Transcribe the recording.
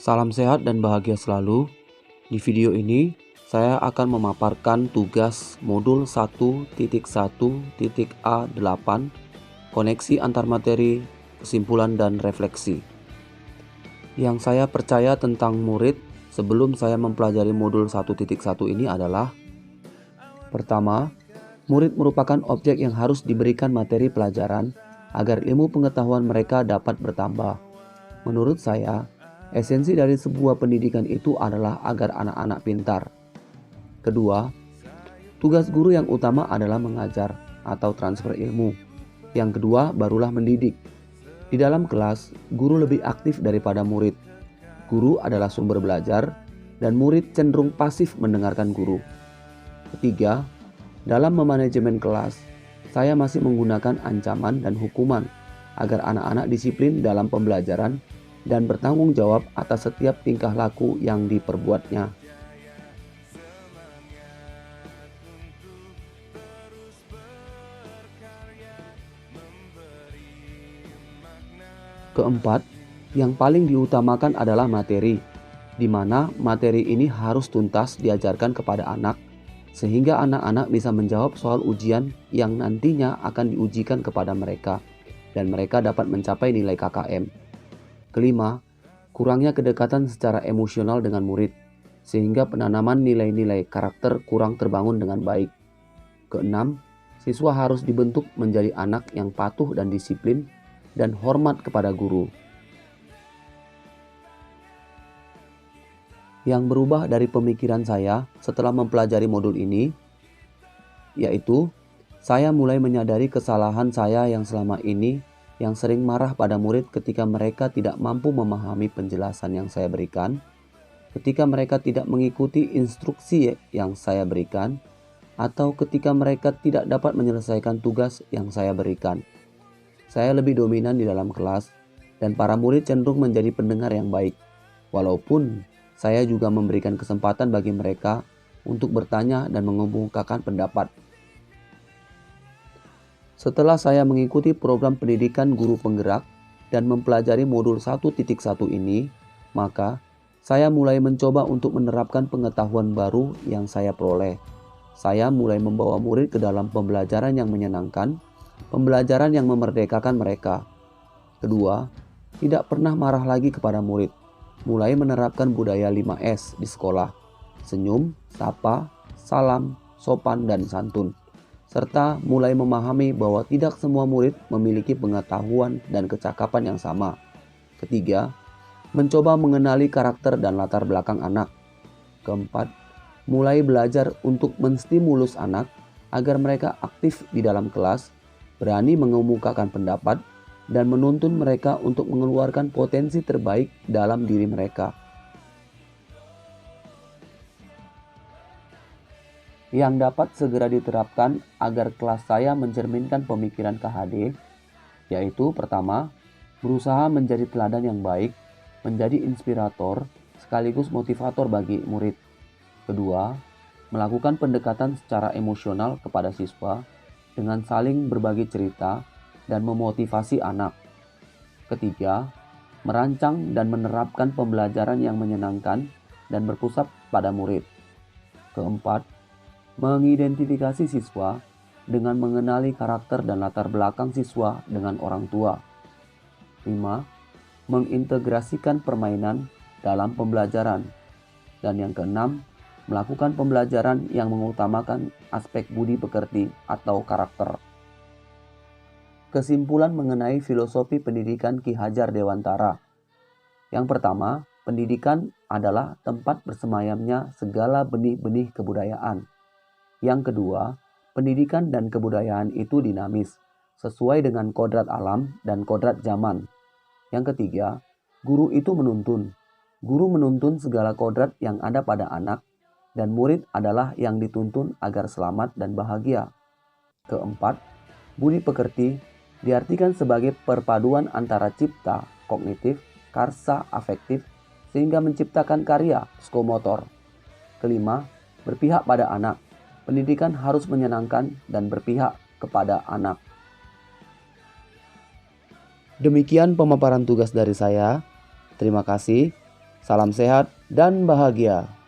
Salam sehat dan bahagia selalu. Di video ini, saya akan memaparkan tugas modul 1.1.A8, koneksi antar materi, kesimpulan dan refleksi. Yang saya percaya tentang murid sebelum saya mempelajari modul 1.1 ini adalah: pertama, murid merupakan objek yang harus diberikan materi pelajaran agar ilmu pengetahuan mereka dapat bertambah. Menurut saya, esensi dari sebuah pendidikan itu adalah agar anak-anak pintar. Kedua, tugas guru yang utama adalah mengajar atau transfer ilmu. Yang kedua barulah mendidik. Di dalam kelas, guru lebih aktif daripada murid. Guru adalah sumber belajar dan murid cenderung pasif mendengarkan guru. Ketiga, dalam memanajemen kelas, saya masih menggunakan ancaman dan hukuman agar anak-anak disiplin dalam pembelajaran dan bertanggung jawab atas setiap tingkah laku yang diperbuatnya. Keempat, yang paling diutamakan adalah materi, di mana materi ini harus tuntas diajarkan kepada anak, sehingga anak-anak bisa menjawab soal ujian yang nantinya akan diujikan kepada mereka, dan mereka dapat mencapai nilai KKM. Kelima, kurangnya kedekatan secara emosional dengan murid, sehingga penanaman nilai-nilai karakter kurang terbangun dengan baik. Keenam, siswa harus dibentuk menjadi anak yang patuh dan disiplin, dan hormat kepada guru. Yang berubah dari pemikiran saya setelah mempelajari modul ini, yaitu saya mulai menyadari kesalahan saya yang selama ini, yang sering marah pada murid ketika mereka tidak mampu memahami penjelasan yang saya berikan, ketika mereka tidak mengikuti instruksi yang saya berikan, atau ketika mereka tidak dapat menyelesaikan tugas yang saya berikan. Saya lebih dominan di dalam kelas, dan para murid cenderung menjadi pendengar yang baik, walaupun saya juga memberikan kesempatan bagi mereka untuk bertanya dan mengemukakan pendapat. Setelah saya mengikuti program pendidikan guru penggerak dan mempelajari modul 1.1 ini, maka saya mulai mencoba untuk menerapkan pengetahuan baru yang saya peroleh. Saya mulai membawa murid ke dalam pembelajaran yang menyenangkan, pembelajaran yang memerdekakan mereka. Kedua, tidak pernah marah lagi kepada murid. Mulai menerapkan budaya 5S di sekolah: senyum, sapa, salam, sopan, dan santun. Serta mulai memahami bahwa tidak semua murid memiliki pengetahuan dan kecakapan yang sama. Ketiga, mencoba mengenali karakter dan latar belakang anak. Keempat, mulai belajar untuk menstimulus anak agar mereka aktif di dalam kelas, berani mengemukakan pendapat, dan menuntun mereka untuk mengeluarkan potensi terbaik dalam diri mereka. Yang dapat segera diterapkan agar kelas saya mencerminkan pemikiran KHD, yaitu pertama, berusaha menjadi teladan yang baik, menjadi inspirator, sekaligus motivator bagi murid. Kedua, melakukan pendekatan secara emosional kepada siswa dengan saling berbagi cerita dan memotivasi anak. Ketiga, merancang dan menerapkan pembelajaran yang menyenangkan dan berpusat pada murid. Keempat, mengidentifikasi siswa dengan mengenali karakter dan latar belakang siswa dengan orang tua. 5. Mengintegrasikan permainan dalam pembelajaran. Dan yang keenam, melakukan pembelajaran yang mengutamakan aspek budi pekerti atau karakter. Kesimpulan mengenai filosofi pendidikan Ki Hajar Dewantara. Yang pertama, pendidikan adalah tempat bersemayamnya segala benih-benih kebudayaan. Yang kedua, pendidikan dan kebudayaan itu dinamis, sesuai dengan kodrat alam dan kodrat zaman. Yang ketiga, guru itu menuntun. Guru menuntun segala kodrat yang ada pada anak, dan murid adalah yang dituntun agar selamat dan bahagia. Keempat, budi pekerti diartikan sebagai perpaduan antara cipta, kognitif, karsa, afektif, sehingga menciptakan karya, psikomotor. Kelima, berpihak pada anak. Pendidikan harus menyenangkan dan berpihak kepada anak. Demikian pemaparan tugas dari saya. Terima kasih. Salam sehat dan bahagia.